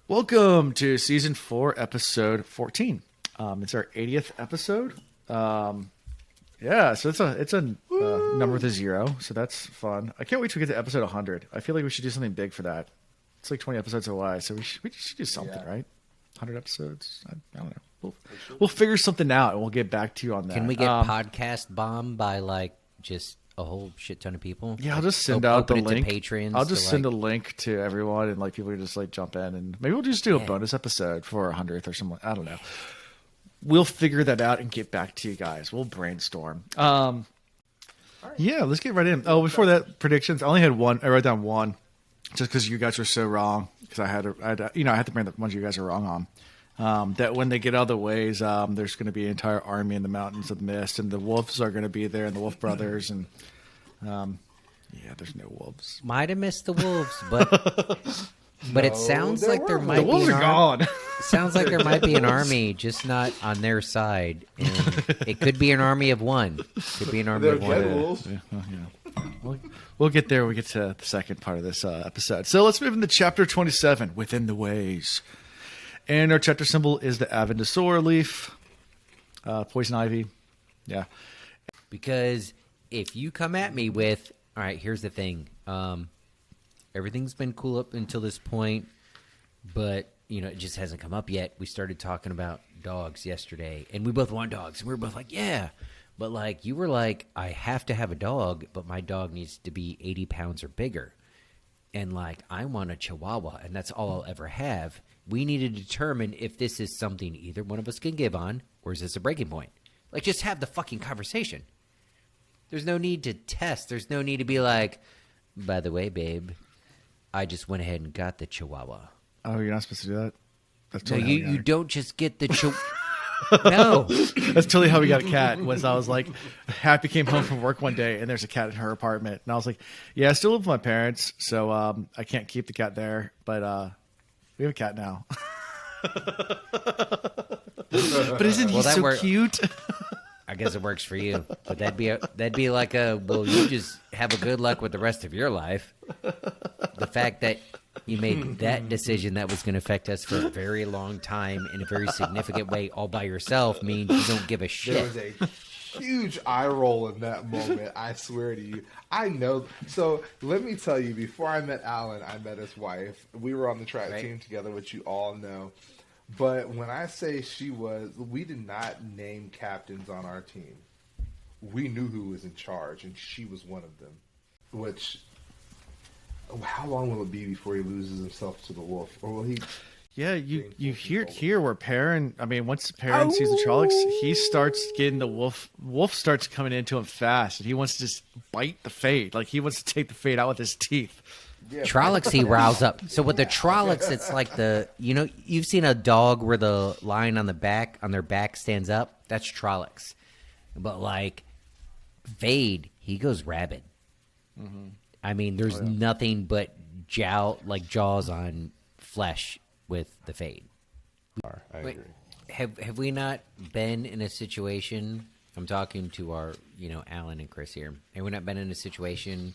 Welcome to season 4, episode 14. It's our 80th episode. So it's a number with a 0, so that's fun. I can't wait to get to episode 100. I feel like we should do something big for that. It's like 20 episodes away, so we should do something, right? 100 episodes. I don't know. We'll figure something out, and we'll get back to you on that. Can we get podcast bombed by just a whole shit ton of people? Yeah, I'll just send out the link. To Patreons. I'll just send a link to everyone, and people can just jump in, and maybe we'll just do a bonus episode for 100th or something. I don't know. We'll figure that out and get back to you guys. We'll brainstorm. Yeah, let's get right in. Oh, before that, predictions. I only had one. I wrote down one, just because you guys were so wrong. Because I had to bring the ones you guys are wrong on. That when they get out of the ways, there's going to be an entire army in the Mountains of Mist, and the wolves are going to be there, and the Wolf Brothers, and there's no wolves. Might have missed the wolves, but it sounds like there might be. The wolves are gone. Sounds like there might be an army, just not on their side, and it could be an army of one. Could be an army of one. Wolves. We'll get there when we get to the second part of this episode. So let's move into chapter 27, Within the Ways. And our chapter symbol is the Avendosor leaf, poison ivy. Yeah. Because if you come at me with, all right, here's the thing. Everything's been cool up until this point, but, it just hasn't come up yet. We started talking about dogs yesterday, and we both want dogs. And we were both like, yeah. But, you were like, I have to have a dog, but my dog needs to be 80 pounds or bigger. And, I want a Chihuahua, and that's all I'll ever have. We need to determine if this is something either one of us can give on, or is this a breaking point? Just have the fucking conversation. There's no need to test. There's no need to be like, by the way, babe, I just went ahead and got the Chihuahua. Oh, you're not supposed to do that? That's no, totally you don't just get the Chihuahua. No. That's totally how we got a cat. Was I was like, Happy came home from work one day, and there's a cat in her apartment. And I was like, yeah, I still live with my parents, so I can't keep the cat there. But we have a cat now. But isn't he so cute? I guess it works for you, but that'd be like well, you just have a good luck with the rest of your life. The fact that you made that decision that was going to affect us for a very long time in a very significant way all by yourself means you don't give a shit. There was a huge eye roll in that moment. I swear to you. I know. So let me tell you, before I met Alan, I met his wife. We were on the track team together, which you all know. But when I say we did not name captains on our team. We knew who was in charge, and she was one of them. How long will it be before he loses himself to the wolf? Or will he? Yeah, you hear it here where Perrin, once Perrin sees the Trollocs, he starts getting the wolf. Wolf starts coming into him fast, and he wants to just bite the Fade. He wants to take the Fade out with his teeth. Yeah, Trollocs he riles up. So with the Trollocs, it's like you've seen a dog where the line on their back stands up? That's Trollocs. But Fade, he goes rabid. Mm-hmm. There's nothing but jaws on flesh with the Fade. I agree. Have we not been in a situation? I'm talking to our, Alan and Chris here. Have we not been in a situation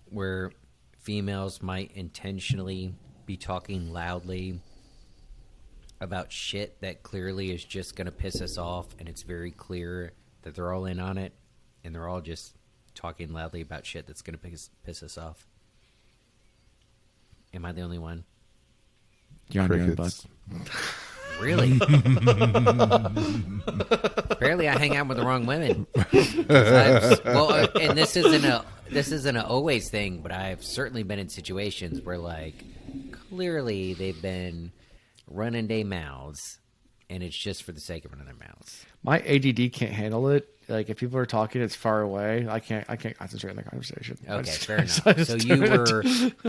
where females might intentionally be talking loudly about shit that clearly is just going to piss us off, and it's very clear that they're all in on it, and they're all just talking loudly about shit that's going to piss us off? Am I the only one? You're on your own, bud. Really? Apparently, I hang out with the wrong women. And this isn't a always thing, but I've certainly been in situations where, clearly they've been running their mouths, and it's just for the sake of running their mouths. My ADD can't handle it. If people are talking, it's far away. I can't concentrate on the conversation. Okay, fair enough. So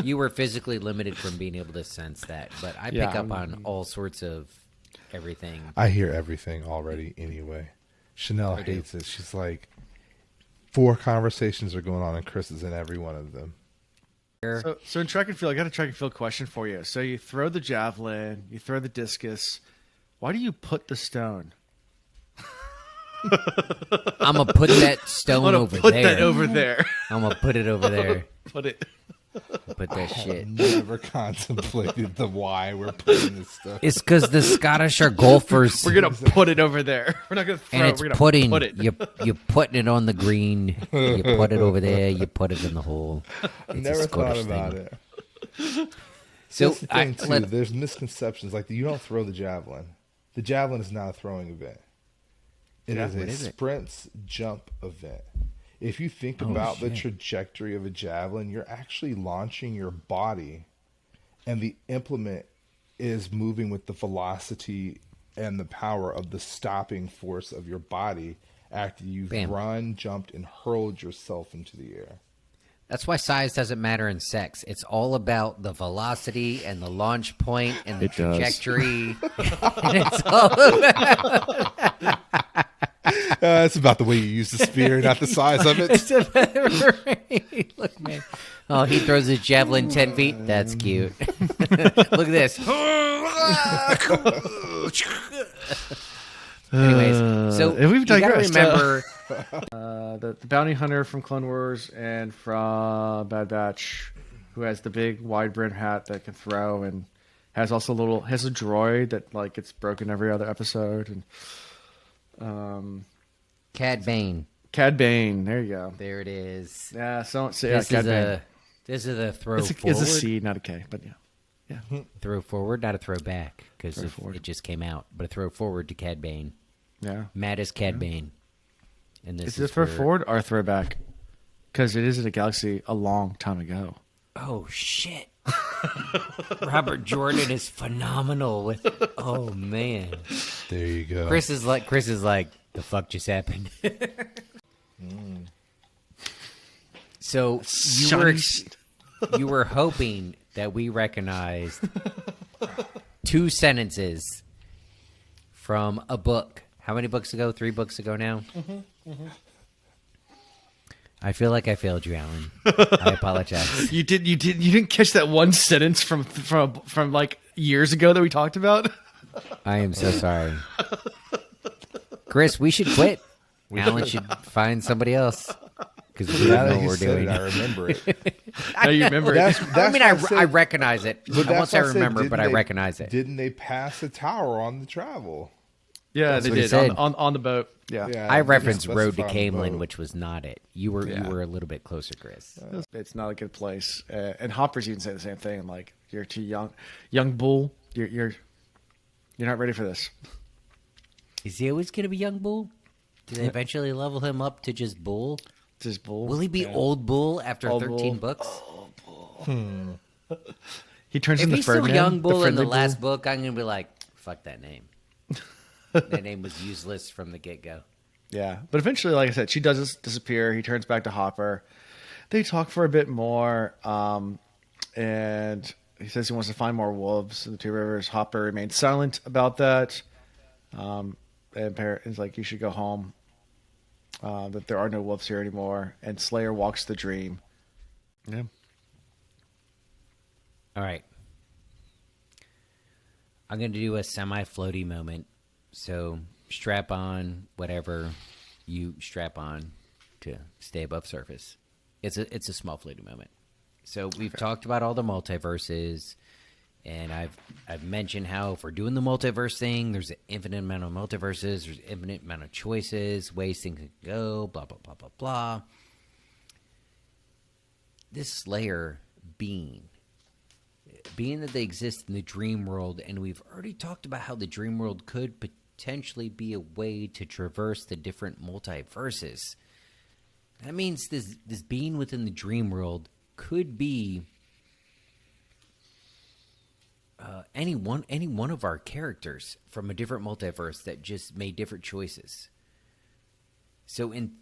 you were physically limited from being able to sense that, but I pick up on all sorts of everything. I hear everything already anyway. Chanel hates it. She's like, 4 conversations are going on, and Chris is in every one of them. So in track and field, I got a track and field question for you. So you throw the javelin, you throw the discus. Why do you put the stone? I'm gonna put that stone over there. Put that over there. I'm gonna put it over there. Put it. Put that shit. Never contemplated the why we're putting this stuff. It's because the Scottish are golfers. We're gonna put it over there. We're not gonna throw and it. it's We're gonna putting. put it. You're putting it on the green. You put it over there. You put it in the hole. It's a Never thought Scottish about thing. it. So That's the thing too. let- There's misconceptions. Like you don't throw the javelin. The javelin is not a throwing event. It is what a is it? sprint jump event. If you think about the trajectory of a javelin, you're actually launching your body, and the implement is moving with the velocity and the power of the stopping force of your body after you've Bam. run, jumped, and hurled yourself into the air. That's why size doesn't matter in sex. It's all about the velocity and the launch point and the It does. trajectory. And it's all about It's about the way you use the spear, not the size of it. it's about Look, man. Oh, he throws his javelin 10 feet. That's cute. Look at this. Anyways, so if we've you gotta digressed, remember. The bounty hunter from Clone Wars and from Bad Batch, who has the big wide brim hat that can throw, and has also has a droid that like gets broken every other episode, and Cad Bane. Cad Bane. There you go. There it is. Yeah, so yeah, This Cad is Bane. this is a throw It's forward. a C, not a K, but yeah. Throw forward, not a throw back, because Throw forward. it just came out. But a throw forward to Cad Bane. Yeah. Matt is Cad Bane. And this Is it a throw where- forward or a throwback? Because it is in a galaxy a long time ago. Oh shit! Robert Jordan is phenomenal with. Oh man, There you go. Chris is like, the fuck just happened? So you were hoping that we recognized two sentences from a book. How many books ago? 3 books ago now. I feel like I failed you, Alan. I apologize. You didn't catch that one sentence from like years ago that we talked about. I am so sorry. Chris, we should quit. Alan should find somebody else because we Now don't know that what you we're said doing. it, I remember it. Now you remember That's, it. I mean, why I said- recognize it. but I that's won't say I why said, remember, but I didn't they- recognize it. Didn't they pass a tower on the travel? Yeah, they what he did said. on the boat. Yeah. Yeah, I they referenced didn't Road to specify on the Camelin, boat. which was not it. You were a little bit closer, Chris. It's not a good place. And Hopper's even saying the same thing. Like, you're too young bull. You're not ready for this. Is he always going to be young Bull? Do they eventually level him up to just Bull? Just bull. Will he be old Bull after Old 13 Bull. books? He turns If into he's still Ferdinand, young Bull in the friendly last bull. book, I'm going to be like, fuck that name. That name was useless from the get-go. Yeah, but eventually, like I said, she does disappear. He turns back to Hopper. They talk for a bit more, and he says he wants to find more wolves in the Two Rivers. Hopper remains silent about that. And Parrot is like, "You should go home. That there are no wolves here anymore." And Slayer walks the dream. Yeah, All right. I'm going to do a semi-floaty moment. So strap on whatever you strap on to stay above surface. It's a small floaty moment. So we've talked about all the multiverses, and I've mentioned how if we're doing the multiverse thing, there's an infinite amount of multiverses, there's an infinite amount of choices, ways things can go, blah, blah, blah, blah, blah. This Slayer being that they exist in the dream world, and we've already talked about how the dream world could potentially be a way to traverse the different multiverses. That means this being within the dream world could be any one of our characters from a different multiverse that just made different choices. So in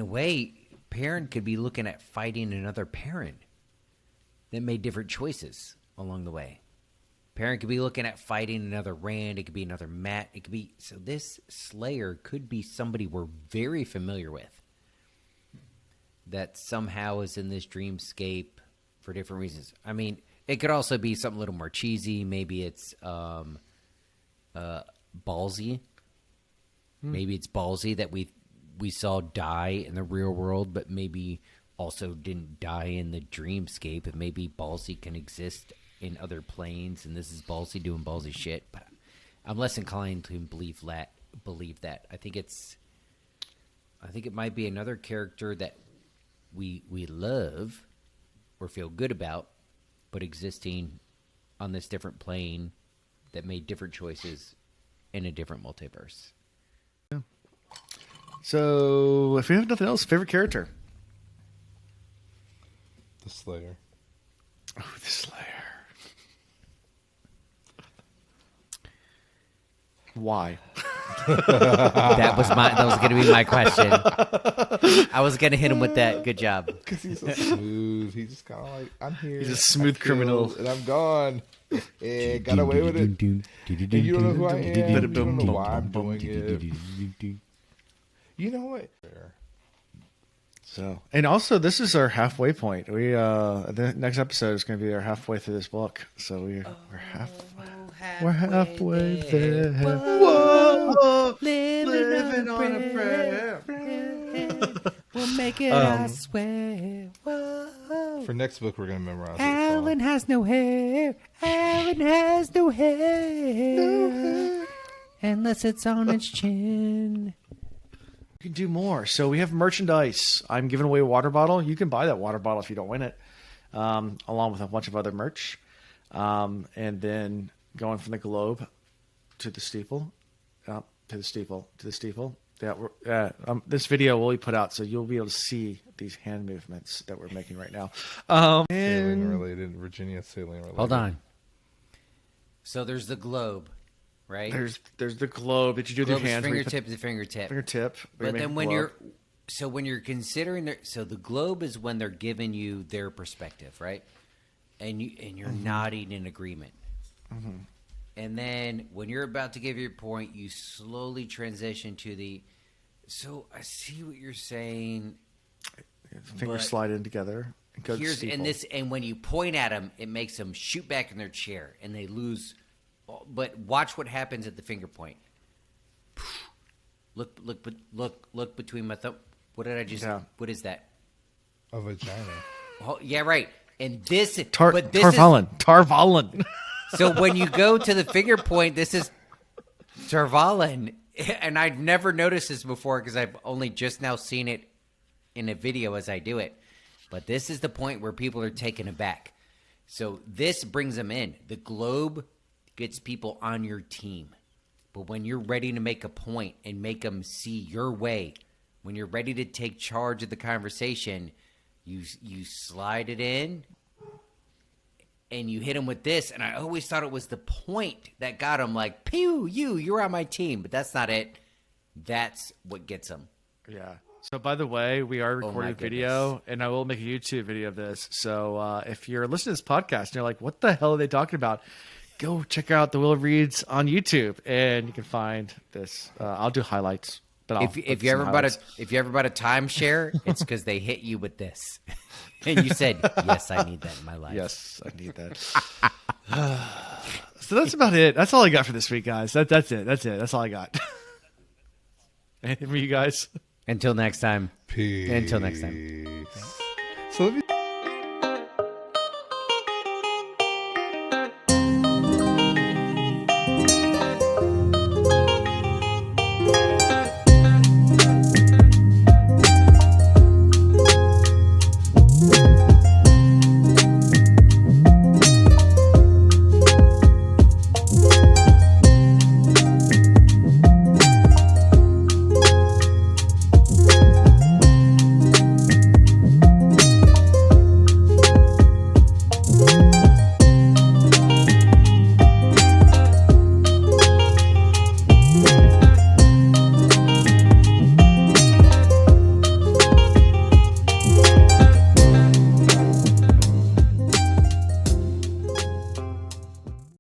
a way, Perrin could be looking at fighting another Perrin that made different choices along the way. Perrin could be looking at fighting another Rand. It could be another Matt. It could be so. This Slayer could be somebody we're very familiar with that somehow is in this dreamscape for different reasons. I mean, it could also be something a little more cheesy. Maybe it's Ballsy. Maybe it's Ballsy that we saw die in the real world, but maybe also didn't die in the dreamscape, and maybe Ballsy can exist in other planes, and this is Ballsy doing Ballsy shit. But I'm less inclined to believe that. I think it might be another character that we love or feel good about, but existing on this different plane that made different choices in a different multiverse. Yeah. So, if we have nothing else, favorite character? The Slayer. Oh, the Slayer. Why? That was going to be my question. I was going to hit him with that. Good job. Because he's so smooth. He's just kind of like, I'm here. He's a smooth criminal. And I'm gone. And got away with it. And you don't know who I am. You don't know why I'm doing it. You know what? So, and also, this is our halfway point. The next episode is going to be our halfway through this book. So we're halfway there. Whoa, living on a prayer. We'll make it, I swear. Whoa. For next book, we're going to memorize it. Alan has no hair. Alan has no hair. Unless it's on its chin. We can do more. So we have merchandise. I'm giving away a water bottle. You can buy that water bottle if you don't win it, along with a bunch of other merch. And then going from the globe to the steeple, to the steeple. Yeah, this video will be put out, so you'll be able to see these hand movements that we're making right now. Sailing related, Virginia sailing related. Hold on. So there's the globe, right? There's the globe that you do with your hands. Fingertip to fingertip. Fingertip. But then when you're considering so the globe is when they're giving you their perspective, right? And you're nodding in agreement. Mm-hmm. And then when you're about to give your point, you slowly transition to the. So I see what you're saying. Fingers slide in together. And go to steeple. And when you point at them, it makes them shoot back in their chair, and they lose. But watch what happens at the finger point. Look between my thumb. What did I just? Yeah. What is that? A vagina. Oh, yeah, right. And this, Tarvalin. So when you go to the finger point, this is Tarvalin, and I've never noticed this before because I've only just now seen it in a video as I do it. But this is the point where people are taken aback. So this brings them in. The globe gets people on your team. But when you're ready to make a point and make them see your way, when you're ready to take charge of the conversation, you slide it in. And you hit him with this, and I always thought it was the point that got him. Like, pew, you're on my team, but that's not it. That's what gets him. Yeah. So, by the way, we are recording video, and I will make a YouTube video of this. So, if you're listening to this podcast and you're like, "What the hell are they talking about?" Go check out the Will of Reeds on YouTube, and you can find this. I'll do highlights. But if you ever bought a timeshare, it's because they hit you with this. And you said, yes, I need that in my life. Yes, I need that. So that's about it. That's all I got for this week, guys. That's it. That's all I got. Anything for you guys? Until next time. Peace. Until next time.